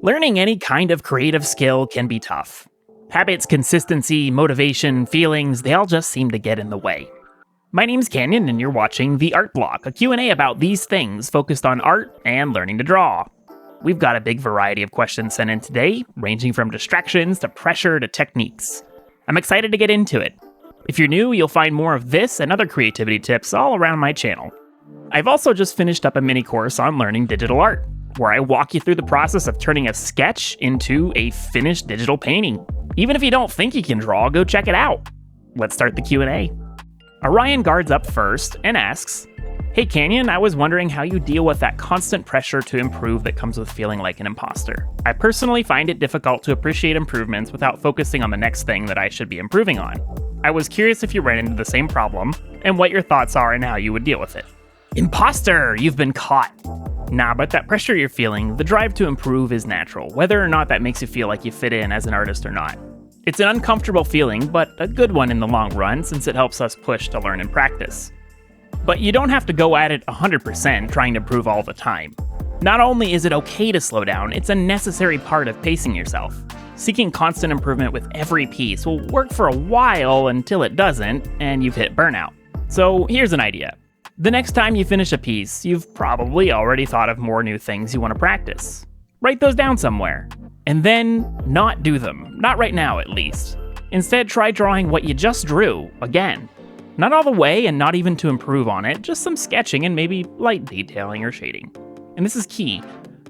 Learning any kind of creative skill can be tough. Habits, consistency, motivation, feelings, they all just seem to get in the way. My name's Kanjon, and you're watching The Art Block, a Q&A about these things focused on art and learning to draw. We've got a big variety of questions sent in today, ranging from distractions to pressure to techniques. I'm excited to get into it. If you're new, you'll find more of this and other creativity tips all around my channel. I've also just finished up a mini course on learning digital art, where I walk you through the process of turning a sketch into a finished digital painting. Even if you don't think you can draw, go check it out. Let's start the Q&A. Arionguard's up first and asks, "Hey Kanjon, I was wondering how you deal with that constant pressure to improve that comes with feeling like an imposter. I personally find it difficult to appreciate improvements without focusing on the next thing that I should be improving on. I was curious if you ran into the same problem and what your thoughts are and how you would deal with it." Imposter! You've been caught! Nah, but that pressure you're feeling, the drive to improve is natural, whether or not that makes you feel like you fit in as an artist or not. It's an uncomfortable feeling, but a good one in the long run since it helps us push to learn and practice. But you don't have to go at it 100% trying to improve all the time. Not only is it okay to slow down, it's a necessary part of pacing yourself. Seeking constant improvement with every piece will work for a while until it doesn't, and you've hit burnout. So here's an idea. The next time you finish a piece, you've probably already thought of more new things you want to practice. Write those down somewhere. And then not do them. Not right now, at least. Instead, try drawing what you just drew again. Not all the way and not even to improve on it, just some sketching and maybe light detailing or shading. And this is key.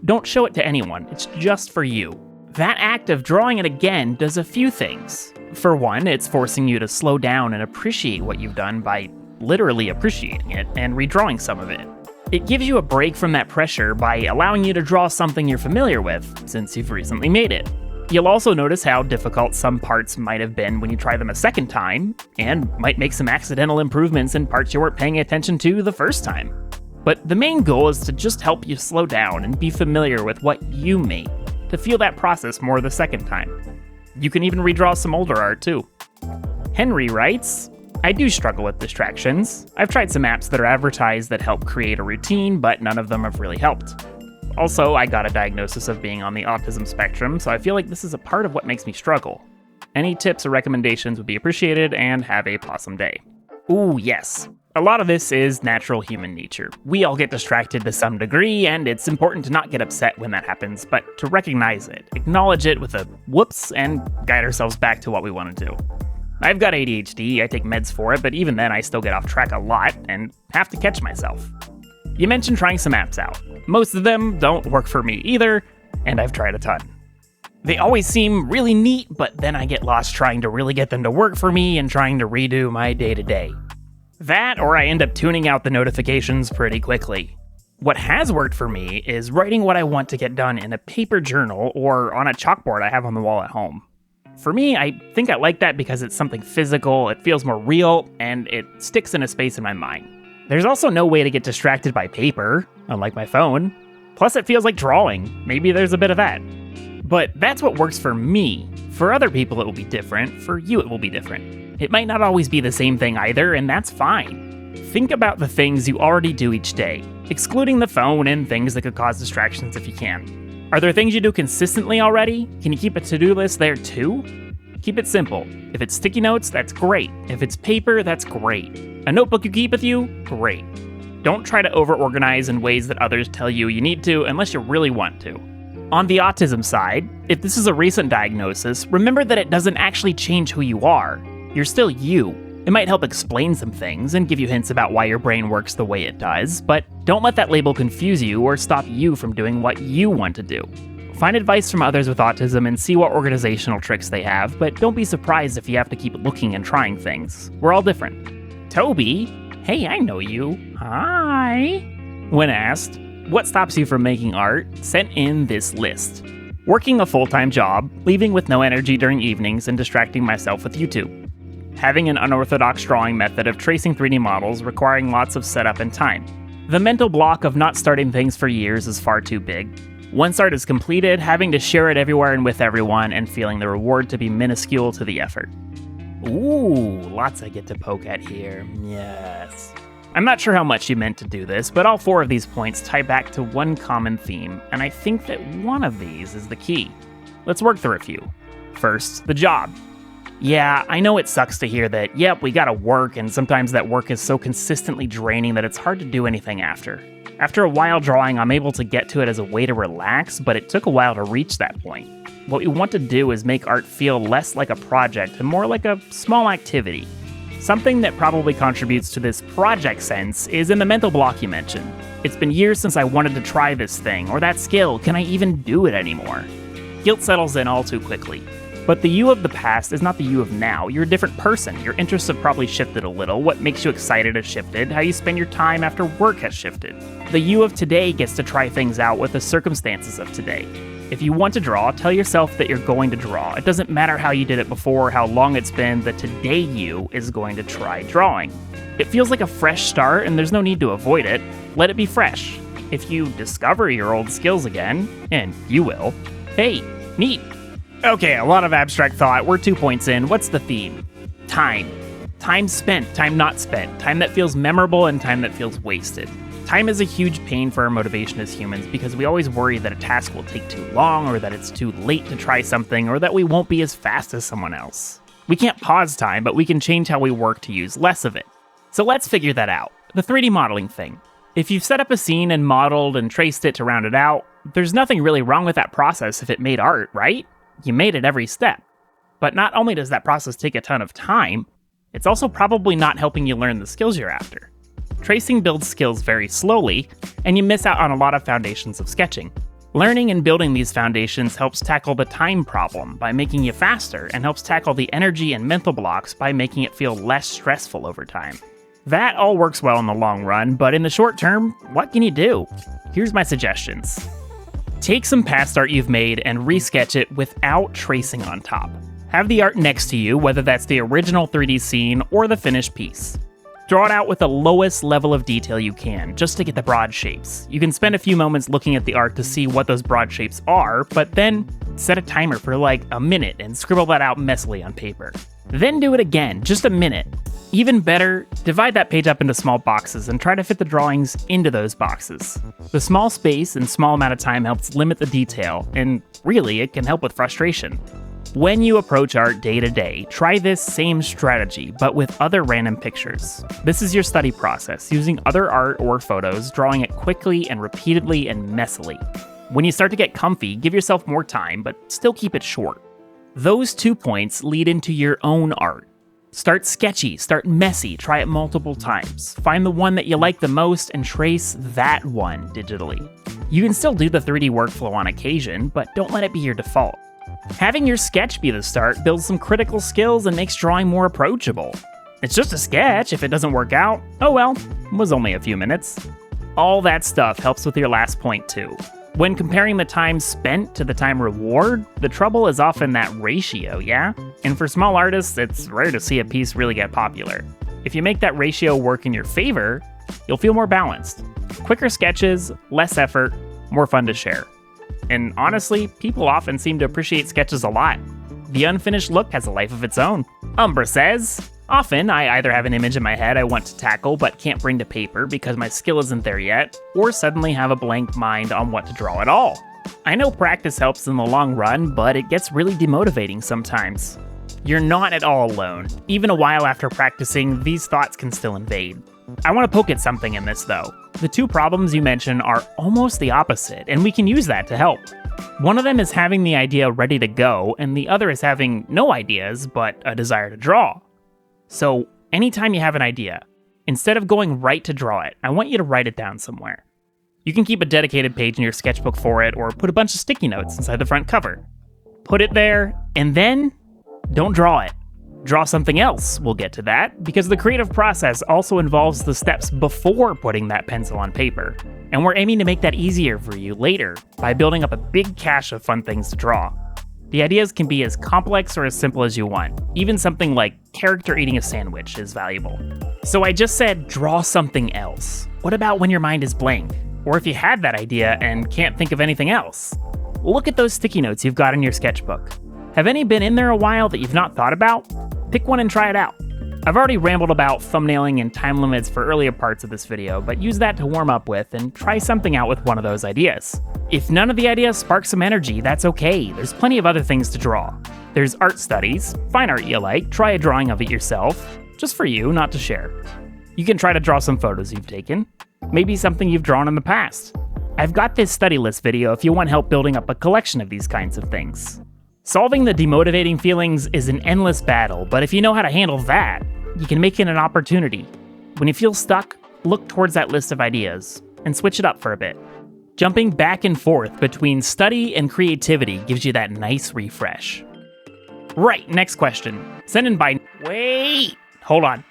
Don't show it to anyone. It's just for you. That act of drawing it again does a few things. For one, it's forcing you to slow down and appreciate what you've done by literally appreciating it and redrawing some of it. It gives you a break from that pressure by allowing you to draw something you're familiar with, since you've recently made it. You'll also notice how difficult some parts might have been when you try them a second time, and might make some accidental improvements in parts you weren't paying attention to the first time. But the main goal is to just help you slow down and be familiar with what you made, to feel that process more the second time. You can even redraw some older art too. Henry writes, "I do struggle with distractions. I've tried some apps that are advertised that help create a routine, but none of them have really helped. Also, I got a diagnosis of being on the autism spectrum, so I feel like this is a part of what makes me struggle. Any tips or recommendations would be appreciated, and have a awesome day." Ooh, yes. A lot of this is natural human nature. We all get distracted to some degree, and it's important to not get upset when that happens, but to recognize it, acknowledge it with a whoops, and guide ourselves back to what we want to do. I've got ADHD, I take meds for it, but even then I still get off track a lot and have to catch myself. You mentioned trying some apps out. Most of them don't work for me either, and I've tried a ton. They always seem really neat, but then I get lost trying to really get them to work for me and trying to redo my day-to-day. That, or I end up tuning out the notifications pretty quickly. What has worked for me is writing what I want to get done in a paper journal or on a chalkboard I have on the wall at home. For me, I think I like that because it's something physical, it feels more real, and it sticks in a space in my mind. There's also no way to get distracted by paper, unlike my phone. Plus it feels like drawing. Maybe there's a bit of that. But that's what works for me. For other people it will be different, for you it will be different. It might not always be the same thing either, and that's fine. Think about the things you already do each day, excluding the phone and things that could cause distractions if you can. Are there things you do consistently already? Can you keep a to-do list there too? Keep it simple. If it's sticky notes, that's great. If it's paper, that's great. A notebook you keep with you? Great. Don't try to over-organize in ways that others tell you you need to unless you really want to. On the autism side, if this is a recent diagnosis, remember that it doesn't actually change who you are. You're still you. It might help explain some things and give you hints about why your brain works the way it does, but don't let that label confuse you or stop you from doing what you want to do. Find advice from others with autism and see what organizational tricks they have, but don't be surprised if you have to keep looking and trying things. We're all different. Thobi, hey, I know you. Hi. When asked, what stops you from making art, sent in this list. Working a full-time job, leaving with no energy during evenings, and distracting myself with YouTube. Having an unorthodox drawing method of tracing 3D models requiring lots of setup and time. The mental block of not starting things for years is far too big. Once art is completed, having to share it everywhere and with everyone, and feeling the reward to be minuscule to the effort. Ooh, lots I get to poke at here. Yes. I'm not sure how much you meant to do this, but all 4 of these points tie back to one common theme, and I think that one of these is the key. Let's work through a few. First, the job. Yeah, I know it sucks to hear that, yep, we gotta work, and sometimes that work is so consistently draining that it's hard to do anything after. After a while drawing, I'm able to get to it as a way to relax, but it took a while to reach that point. What we want to do is make art feel less like a project and more like a small activity. Something that probably contributes to this project sense is in the mental block you mentioned. It's been years since I wanted to try this thing, or that skill, can I even do it anymore? Guilt settles in all too quickly. But the you of the past is not the you of now. You're a different person. Your interests have probably shifted a little. What makes you excited has shifted. How you spend your time after work has shifted. The you of today gets to try things out with the circumstances of today. If you want to draw, tell yourself that you're going to draw. It doesn't matter how you did it before, how long it's been, the today you is going to try drawing. It feels like a fresh start, and there's no need to avoid it. Let it be fresh. If you discover your old skills again, and you will, hey, neat. Okay, a lot of abstract thought. We're 2 points in. What's the theme? Time. Time spent, time not spent, time that feels memorable and time that feels wasted. Time is a huge pain for our motivation as humans because we always worry that a task will take too long, or that it's too late to try something, or that we won't be as fast as someone else. We can't pause time, but we can change how we work to use less of it. So let's figure that out. The 3D modeling thing. If you've set up a scene and modeled and traced it to round it out, there's nothing really wrong with that process if it made art, right? You made it every step. But not only does that process take a ton of time, it's also probably not helping you learn the skills you're after. Tracing builds skills very slowly, and you miss out on a lot of foundations of sketching. Learning and building these foundations helps tackle the time problem by making you faster, and helps tackle the energy and mental blocks by making it feel less stressful over time. That all works well in the long run, but in the short term, what can you do? Here's my suggestions. Take some past art you've made and resketch it without tracing on top. Have the art next to you, whether that's the original 3D scene or the finished piece. Draw it out with the lowest level of detail you can, just to get the broad shapes. You can spend a few moments looking at the art to see what those broad shapes are, but then set a timer for like a minute and scribble that out messily on paper. Then do it again, just a minute. Even better, divide that page up into small boxes and try to fit the drawings into those boxes. The small space and small amount of time helps limit the detail, and really, it can help with frustration. When you approach art day to day, try this same strategy, but with other random pictures. This is your study process, using other art or photos, drawing it quickly and repeatedly and messily. When you start to get comfy, give yourself more time, but still keep it short. Those 2 points lead into your own art. Start sketchy, start messy, try it multiple times. Find the one that you like the most and trace that one digitally. You can still do the 3D workflow on occasion, but don't let it be your default. Having your sketch be the start builds some critical skills and makes drawing more approachable. It's just a sketch. If it doesn't work out, oh well, it was only a few minutes. All that stuff helps with your last point too. When comparing the time spent to the time reward, the trouble is often that ratio, yeah? And for small artists, it's rare to see a piece really get popular. If you make that ratio work in your favor, you'll feel more balanced. Quicker sketches, less effort, more fun to share. And honestly, people often seem to appreciate sketches a lot. The unfinished look has a life of its own. Umbra says, often I either have an image in my head I want to tackle but can't bring to paper because my skill isn't there yet, or suddenly have a blank mind on what to draw at all. I know practice helps in the long run, but it gets really demotivating sometimes. You're not at all alone. Even a while after practicing, these thoughts can still invade. I want to poke at something in this though. The 2 problems you mention are almost the opposite, and we can use that to help. One of them is having the idea ready to go, and the other is having no ideas, but a desire to draw. So, anytime you have an idea, instead of going right to draw it, I want you to write it down somewhere. You can keep a dedicated page in your sketchbook for it, or put a bunch of sticky notes inside the front cover. Put it there, and then don't draw it. Draw something else, we'll get to that, because the creative process also involves the steps before putting that pencil on paper. And we're aiming to make that easier for you later by building up a big cache of fun things to draw. The ideas can be as complex or as simple as you want. Even something like character eating a sandwich is valuable. So I just said draw something else. What about when your mind is blank? Or if you had that idea and can't think of anything else? Look at those sticky notes you've got in your sketchbook. Have any been in there a while that you've not thought about? Pick one and try it out. I've already rambled about thumbnailing and time limits for earlier parts of this video, but use that to warm up with and try something out with one of those ideas. If none of the ideas spark some energy, that's okay. There's plenty of other things to draw. There's art studies, find art you like, try a drawing of it yourself, just for you, not to share. You can try to draw some photos you've taken, maybe something you've drawn in the past. I've got this study list video if you want help building up a collection of these kinds of things. Solving the demotivating feelings is an endless battle, but if you know how to handle that, you can make it an opportunity. When you feel stuck, look towards that list of ideas and switch it up for a bit. Jumping back and forth between study and creativity gives you that nice refresh. Right, next question. Sent in by... Wait! Hold on.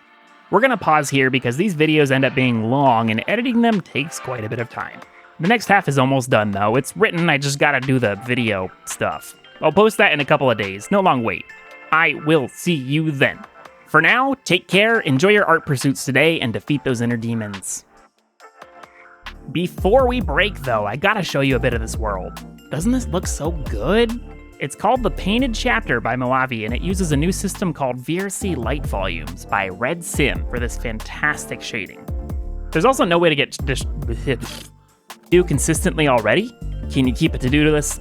We're gonna pause here because these videos end up being long and editing them takes quite a bit of time. The next half is almost done though. It's written, I just gotta do the video stuff. I'll post that in a couple of days, no long wait. I will see you then. For now, take care, enjoy your art pursuits today, and defeat those inner demons. Before we break though, I gotta show you a bit of this world. Doesn't this look so good? It's called the Painted Chapter by Mojave, and it uses a new system called VRC Light Volumes by Red Sim for this fantastic shading. There's also no way to get this do consistently already. Can you keep a to-do list?